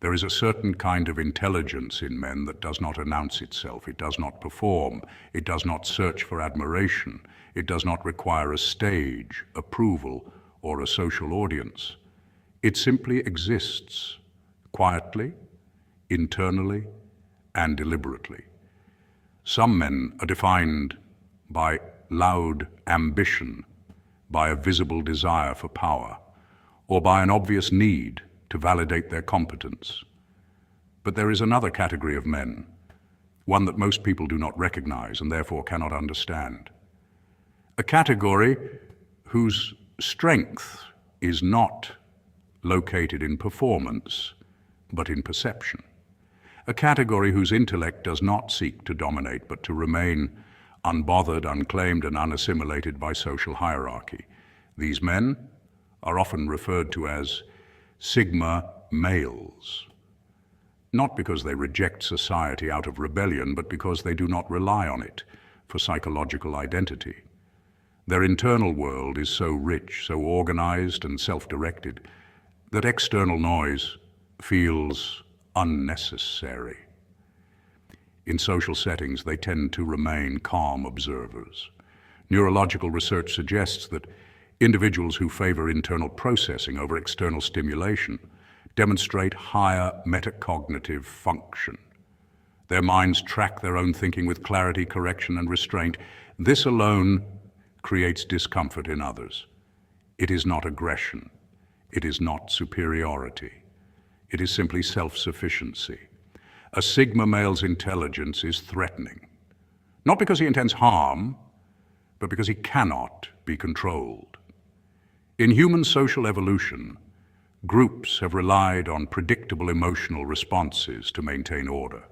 There is a certain kind of intelligence in men that does not announce itself, it does not perform, it does not search for admiration, it does not require a stage, approval, or a social audience. It simply exists, quietly, internally, and deliberately. Some men are defined by loud ambition, by a visible desire for power, or by an obvious need to validate their competence. But there is another category of men, one that most people do not recognize and therefore cannot understand. A category whose strength is not located in performance, but in perception. A category whose intellect does not seek to dominate, but to remain unbothered, unclaimed, and unassimilated by social hierarchy. These men are often referred to as Sigma males, not because they reject society out of rebellion, but because they do not rely on it for psychological identity. Their internal world is so rich, so organized and self-directed, that external noise feels unnecessary. In social settings, they tend to remain calm observers. Neurological research suggests that individuals who favor internal processing over external stimulation demonstrate higher metacognitive function. Their minds track their own thinking with clarity, correction, and restraint. This alone creates discomfort in others. It is not aggression. It is not superiority. It is simply self-sufficiency. A Sigma male's intelligence is threatening, not because he intends harm, but because he cannot be controlled. In human social evolution, groups have relied on predictable emotional responses to maintain order.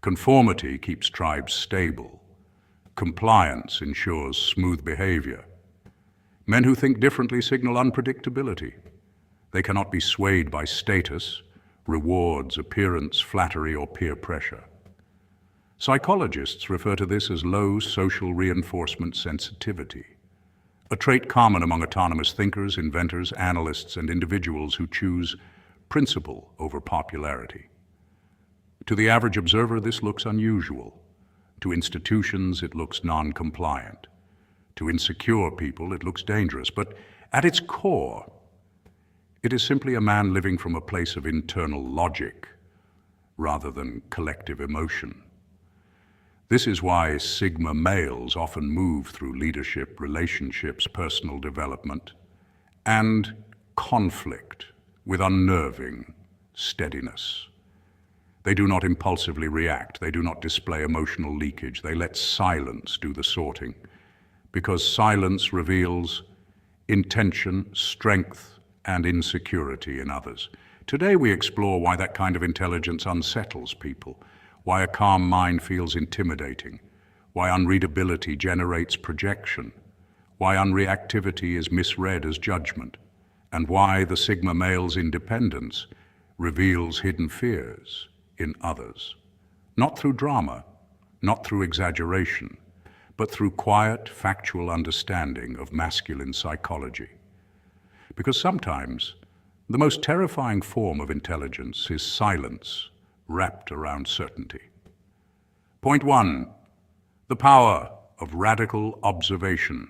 Conformity keeps tribes stable. Compliance ensures smooth behavior. Men who think differently signal unpredictability. They cannot be swayed by status, rewards, appearance, flattery, or peer pressure. Psychologists refer to this as low social reinforcement sensitivity, a trait common among autonomous thinkers, inventors, analysts, and individuals who choose principle over popularity. To the average observer, this looks unusual. To institutions, it looks non-compliant. To insecure people, it looks dangerous. But at its core, it is simply a man living from a place of internal logic rather than collective emotion. This is why Sigma males often move through leadership, relationships, personal development, and conflict with unnerving steadiness. They do not impulsively react. They do not display emotional leakage. They let silence do the sorting, because silence reveals intention, strength, and insecurity in others. Today we explore why that kind of intelligence unsettles people, why a calm mind feels intimidating, why unreadability generates projection, why unreactivity is misread as judgment, and why the Sigma male's independence reveals hidden fears in others. Not through drama, not through exaggeration, but through quiet, factual understanding of masculine psychology. Because sometimes the most terrifying form of intelligence is silence wrapped around certainty. Point 1. The power of radical observation.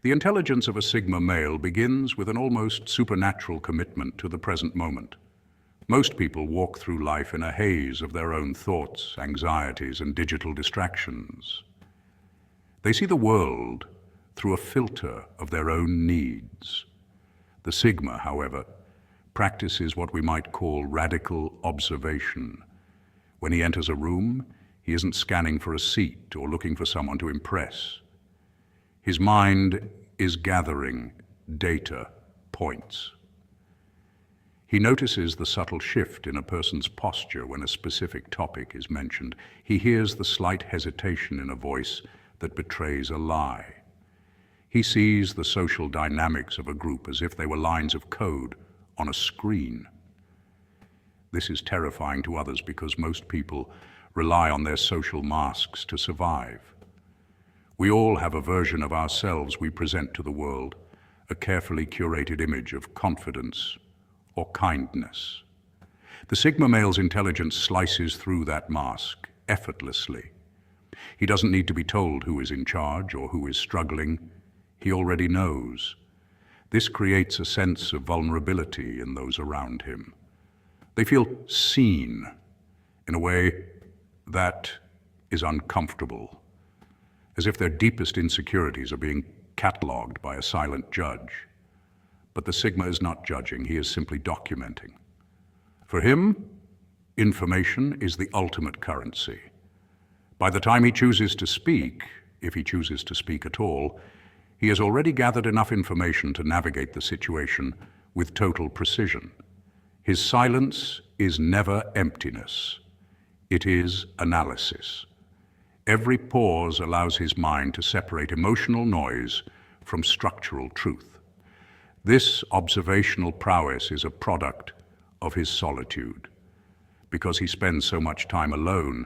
The intelligence of a Sigma male begins with an almost supernatural commitment to the present moment. Most people walk through life in a haze of their own thoughts, anxieties, and digital distractions. They see the world through a filter of their own needs. The Sigma, however, practices what we might call radical observation. When he enters a room, he isn't scanning for a seat or looking for someone to impress. His mind is gathering data points. He notices the subtle shift in a person's posture when a specific topic is mentioned. He hears the slight hesitation in a voice that betrays a lie. He sees the social dynamics of a group as if they were lines of code on a screen. This is terrifying to others because most people rely on their social masks to survive. We all have a version of ourselves we present to the world, a carefully curated image of confidence or kindness. The Sigma male's intelligence slices through that mask effortlessly. He doesn't need to be told who is in charge or who is struggling. He already knows. This creates a sense of vulnerability in those around him. They feel seen in a way that is uncomfortable, as if their deepest insecurities are being catalogued by a silent judge. But the Sigma is not judging, he is simply documenting. For him, information is the ultimate currency. By the time he chooses to speak, if he chooses to speak at all, he has already gathered enough information to navigate the situation with total precision. His silence is never emptiness. It is analysis. Every pause allows his mind to separate emotional noise from structural truth. This observational prowess is a product of his solitude. Because he spends so much time alone,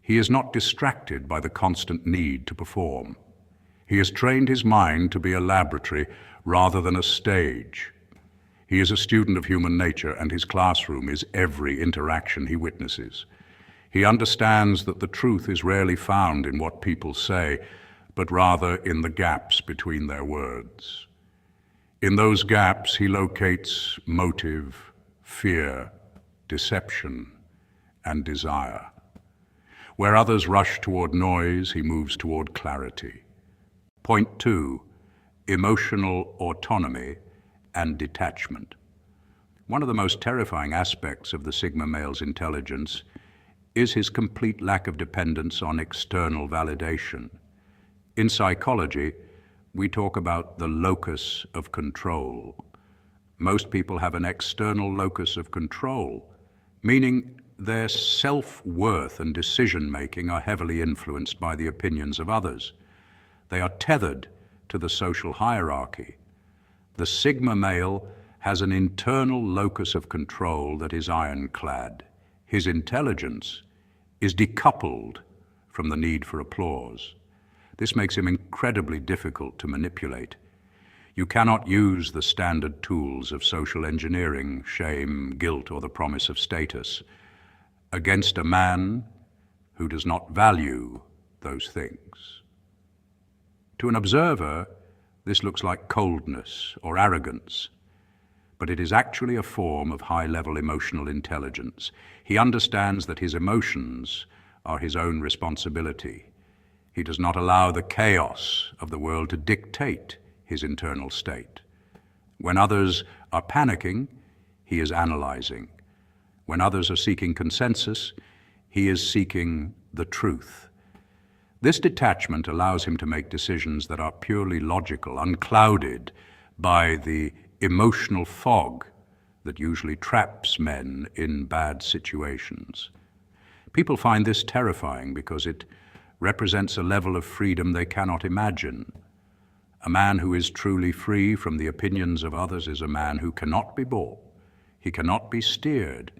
he is not distracted by the constant need to perform. He has trained his mind to be a laboratory rather than a stage. He is a student of human nature, and his classroom is every interaction he witnesses. He understands that the truth is rarely found in what people say, but rather in the gaps between their words. In those gaps, he locates motive, fear, deception, and desire. Where others rush toward noise, he moves toward clarity. Point 2, emotional autonomy and detachment. One of the most terrifying aspects of the Sigma male's intelligence is his complete lack of dependence on external validation. In psychology, we talk about the locus of control. Most people have an external locus of control, meaning their self-worth and decision-making are heavily influenced by the opinions of others. They are tethered to the social hierarchy. The Sigma male has an internal locus of control that is ironclad. His intelligence is decoupled from the need for applause. This makes him incredibly difficult to manipulate. You cannot use the standard tools of social engineering, shame, guilt, or the promise of status against a man who does not value those things. To an observer, this looks like coldness or arrogance, but it is actually a form of high-level emotional intelligence. He understands that his emotions are his own responsibility. He does not allow the chaos of the world to dictate his internal state. When others are panicking, he is analyzing. When others are seeking consensus, he is seeking the truth. This detachment allows him to make decisions that are purely logical, unclouded by the emotional fog that usually traps men in bad situations. People find this terrifying because it represents a level of freedom they cannot imagine. A man who is truly free from the opinions of others is a man who cannot be bought. He cannot be steered.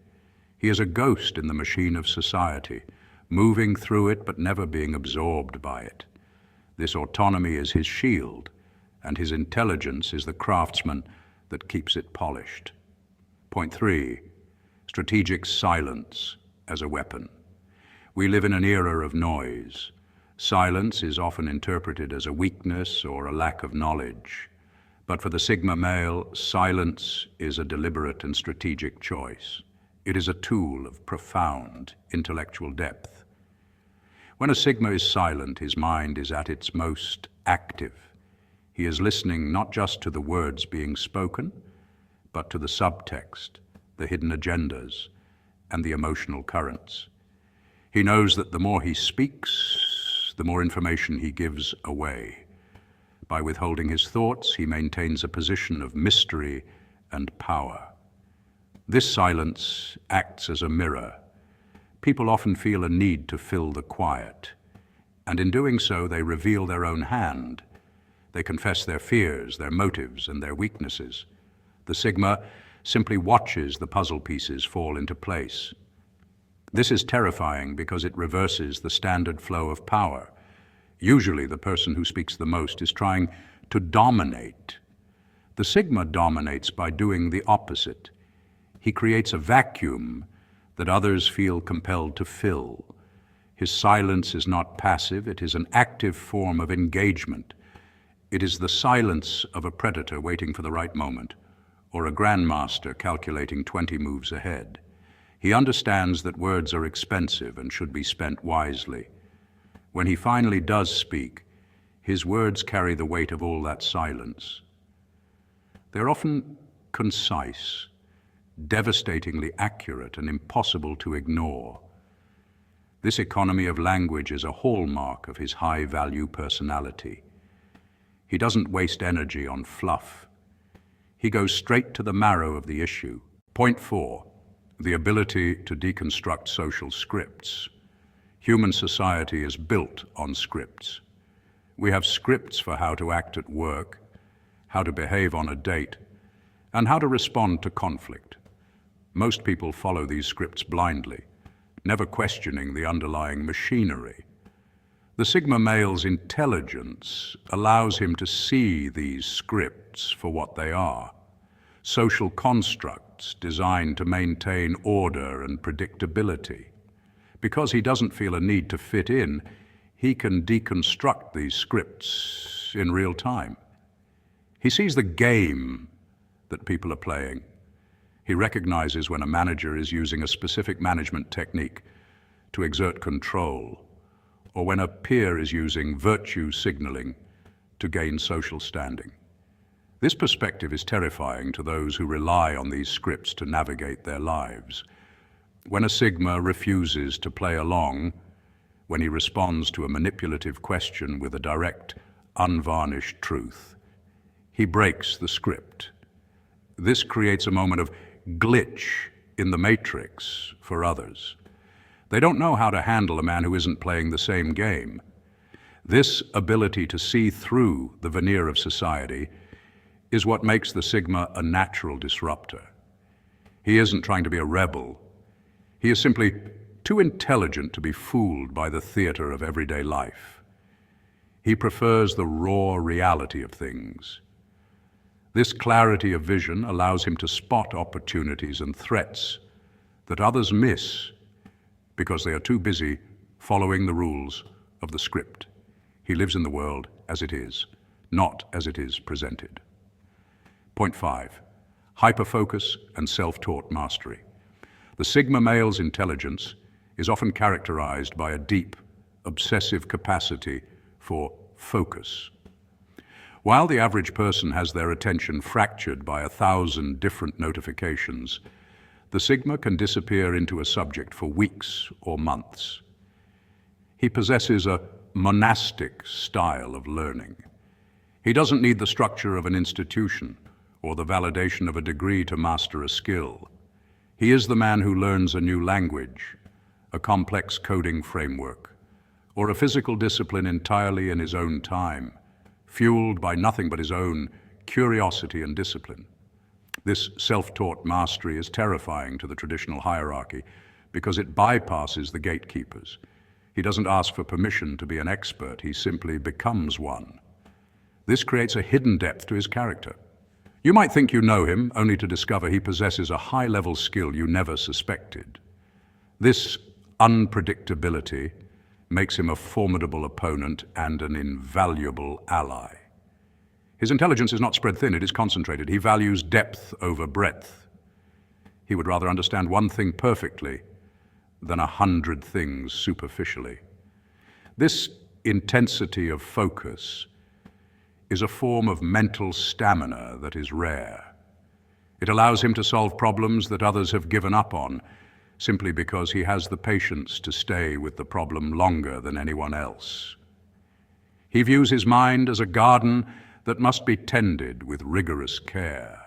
He is a ghost in the machine of society, moving through it but never being absorbed by it. This autonomy is his shield, and his intelligence is the craftsman that keeps it polished. Point 3, strategic silence as a weapon. We live in an era of noise. Silence is often interpreted as a weakness or a lack of knowledge. But for the Sigma male, silence is a deliberate and strategic choice. It is a tool of profound intellectual depth. When a Sigma is silent, his mind is at its most active. He is listening not just to the words being spoken, but to the subtext, the hidden agendas, and the emotional currents. He knows that the more he speaks, the more information he gives away. By withholding his thoughts, he maintains a position of mystery and power. This silence acts as a mirror. People often feel a need to fill the quiet, and in doing so, they reveal their own hand. They confess their fears, their motives, and their weaknesses. The Sigma simply watches the puzzle pieces fall into place. This is terrifying because it reverses the standard flow of power. Usually, the person who speaks the most is trying to dominate. The Sigma dominates by doing the opposite. He creates a vacuum that others feel compelled to fill. His silence is not passive, it is an active form of engagement. It is the silence of a predator waiting for the right moment, or a grandmaster calculating 20 moves ahead. He understands that words are expensive and should be spent wisely. When he finally does speak, his words carry the weight of all that silence. They're often concise, devastatingly accurate, and impossible to ignore. This economy of language is a hallmark of his high-value personality. He doesn't waste energy on fluff. He goes straight to the marrow of the issue. Point 4, the ability to deconstruct social scripts. Human society is built on scripts. We have scripts for how to act at work, how to behave on a date, and how to respond to conflict. Most people follow these scripts blindly, never questioning the underlying machinery. The Sigma male's intelligence allows him to see these scripts for what they are: social constructs designed to maintain order and predictability. Because he doesn't feel a need to fit in, he can deconstruct these scripts in real time. He sees the game that people are playing. He recognizes when a manager is using a specific management technique to exert control, or when a peer is using virtue signaling to gain social standing. This perspective is terrifying to those who rely on these scripts to navigate their lives. When a Sigma refuses to play along, when he responds to a manipulative question with a direct, unvarnished truth, he breaks the script. This creates a moment of glitch in the matrix for others. They don't know how to handle a man who isn't playing the same game. This ability to see through the veneer of society is what makes the Sigma a natural disruptor. He isn't trying to be a rebel. He is simply too intelligent to be fooled by the theater of everyday life. He prefers the raw reality of things. This clarity of vision allows him to spot opportunities and threats that others miss because they are too busy following the rules of the script. He lives in the world as it is, not as it is presented. Point 5, hyperfocus and self-taught mastery. The Sigma male's intelligence is often characterized by a deep, obsessive capacity for focus. While the average person has their attention fractured by 1,000 different notifications, the Sigma can disappear into a subject for weeks or months. He possesses a monastic style of learning. He doesn't need the structure of an institution or the validation of a degree to master a skill. He is the man who learns a new language, a complex coding framework, or a physical discipline entirely in his own time, fueled by nothing but his own curiosity and discipline. This self-taught mastery is terrifying to the traditional hierarchy because it bypasses the gatekeepers. He doesn't ask for permission to be an expert, he simply becomes one. This creates a hidden depth to his character. You might think you know him, only to discover he possesses a high-level skill you never suspected. This unpredictability makes him a formidable opponent and an invaluable ally. His intelligence is not spread thin, it is concentrated. He values depth over breadth. He would rather understand one thing perfectly than 100 things superficially. This intensity of focus is a form of mental stamina that is rare. It allows him to solve problems that others have given up on, simply because he has the patience to stay with the problem longer than anyone else. He views his mind as a garden that must be tended with rigorous care,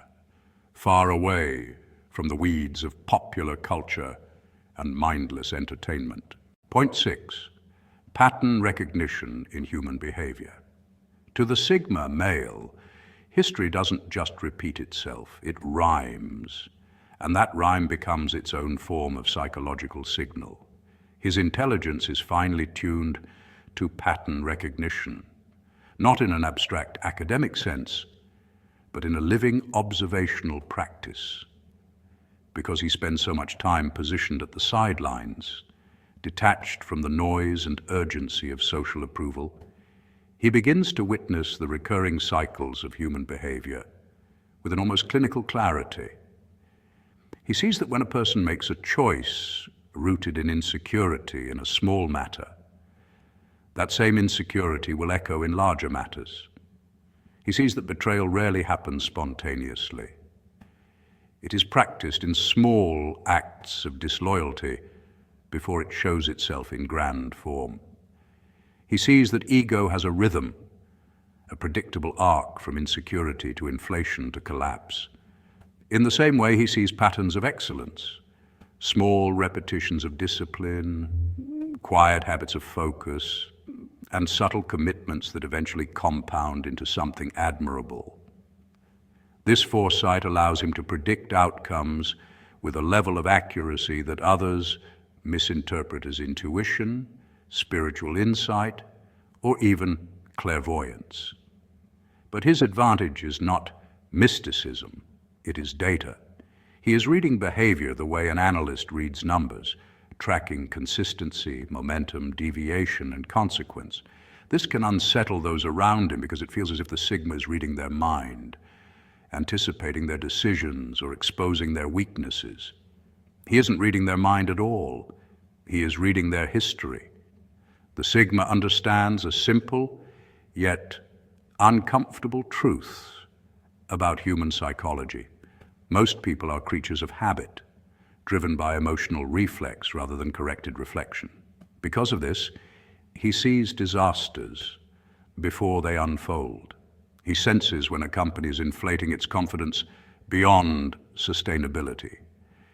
far away from the weeds of popular culture and mindless entertainment. Point 6, pattern recognition in human behavior. To the Sigma male, history doesn't just repeat itself, it rhymes, and that rhyme becomes its own form of psychological signal. His intelligence is finely tuned to pattern recognition, not in an abstract academic sense, but in a living observational practice. because he spends so much time positioned at the sidelines, detached from the noise and urgency of social approval, he begins to witness the recurring cycles of human behavior with an almost clinical clarity. He sees that when a person makes a choice rooted in insecurity in a small matter, that same insecurity will echo in larger matters. He sees that betrayal rarely happens spontaneously. It is practiced in small acts of disloyalty before it shows itself in grand form. He sees that ego has a rhythm, a predictable arc from insecurity to inflation to collapse. In the same way, he sees patterns of excellence, small repetitions of discipline, quiet habits of focus, and subtle commitments that eventually compound into something admirable. This foresight allows him to predict outcomes with a level of accuracy that others misinterpret as intuition, spiritual insight, or even clairvoyance. But his advantage is not mysticism, it is data. He is reading behavior the way an analyst reads numbers, tracking consistency, momentum, deviation, and consequence. This can unsettle those around him because it feels as if the Sigma is reading their mind, anticipating their decisions or exposing their weaknesses. He isn't reading their mind at all. He is reading their history. The Sigma understands a simple yet uncomfortable truth about human psychology. Most people are creatures of habit, driven by emotional reflex rather than corrected reflection. Because of this, he sees disasters before they unfold. He senses when a company is inflating its confidence beyond sustainability.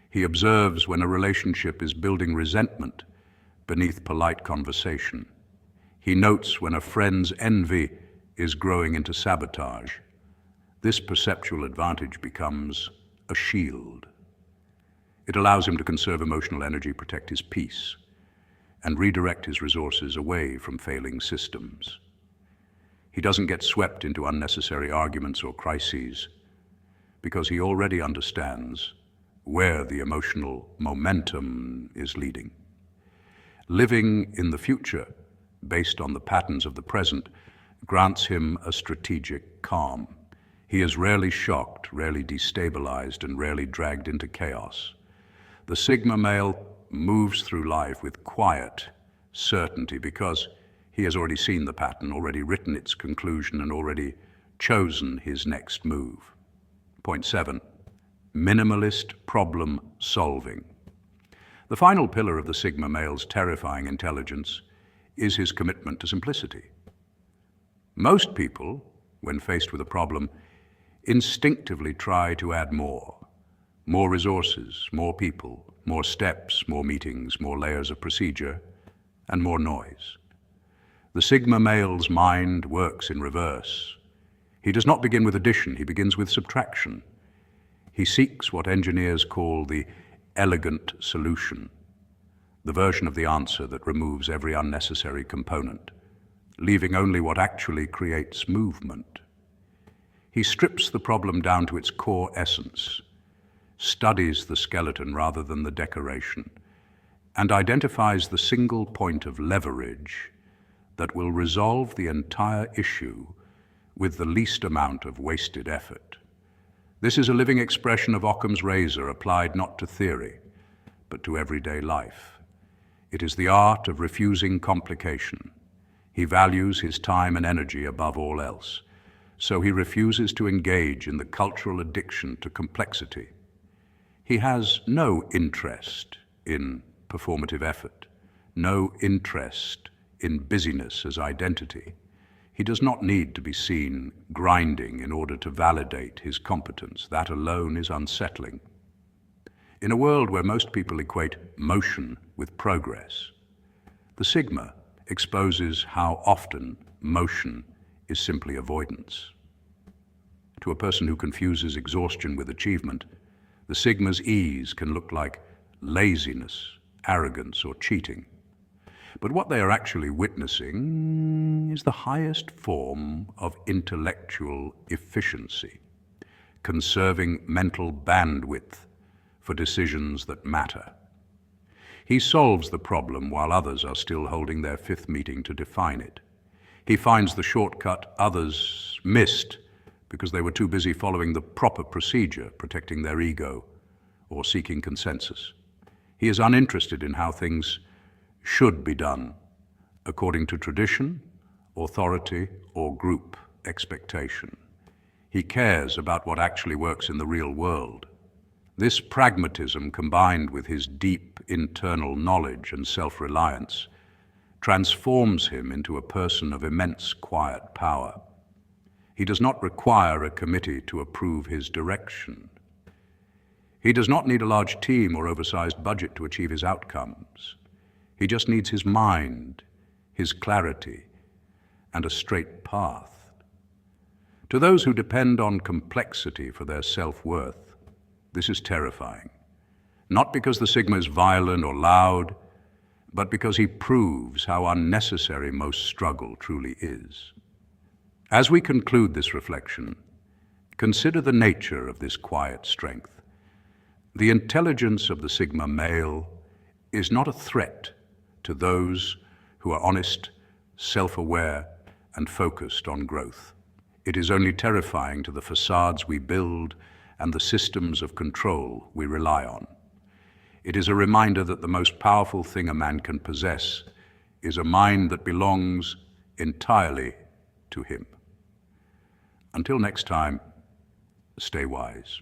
He observes when a relationship is building resentment beneath polite conversation. He notes when a friend's envy is growing into sabotage. This perceptual advantage becomes a shield. It allows him to conserve emotional energy, protect his peace, and redirect his resources away from failing systems. He doesn't get swept into unnecessary arguments or crises because he already understands where the emotional momentum is leading. Living in the future, based on the patterns of the present, grants him a strategic calm. He is rarely shocked, rarely destabilized, and rarely dragged into chaos. The Sigma male moves through life with quiet certainty because he has already seen the pattern, already written its conclusion, and already chosen his next move. Point 7, minimalist problem solving. The final pillar of the Sigma male's terrifying intelligence is his commitment to simplicity. Most people, when faced with a problem, instinctively try to add more resources, more people, more steps, more meetings, more layers of procedure, and more noise. The Sigma male's mind works in reverse. He does not begin with addition, he begins with subtraction. He seeks what engineers call the elegant solution, the version of the answer that removes every unnecessary component, leaving only what actually creates movement. He strips the problem down to its core essence, studies the skeleton rather than the decoration, and identifies the single point of leverage that will resolve the entire issue with the least amount of wasted effort. This is a living expression of Occam's razor applied not to theory, but to everyday life. It is the art of refusing complication. He values his time and energy above all else, so he refuses to engage in the cultural addiction to complexity. He has no interest in performative effort, no interest in busyness as identity. He does not need to be seen grinding in order to validate his competence. That alone is unsettling. In a world where most people equate motion with progress, the Sigma exposes how often motion is simply avoidance. To a person who confuses exhaustion with achievement, the Sigma's ease can look like laziness, arrogance, or cheating. But what they are actually witnessing is the highest form of intellectual efficiency, conserving mental bandwidth for decisions that matter. He solves the problem while others are still holding their fifth meeting to define it. He finds the shortcut others missed because they were too busy following the proper procedure, protecting their ego, or seeking consensus. He is uninterested in how things should be done, according to tradition, authority, or group expectation. He cares about what actually works in the real world. This pragmatism, combined with his deep internal knowledge and self-reliance, transforms him into a person of immense quiet power. He does not require a committee to approve his direction. He does not need a large team or oversized budget to achieve his outcomes. He just needs his mind, his clarity, and a straight path. To those who depend on complexity for their self-worth, this is terrifying. Not because the Sigma is violent or loud, but because he proves how unnecessary most struggle truly is. As we conclude this reflection, consider the nature of this quiet strength. The intelligence of the Sigma male is not a threat to those who are honest, self-aware, and focused on growth. It is only terrifying to the facades we build and the systems of control we rely on. It is a reminder that the most powerful thing a man can possess is a mind that belongs entirely to him. Until next time, stay wise.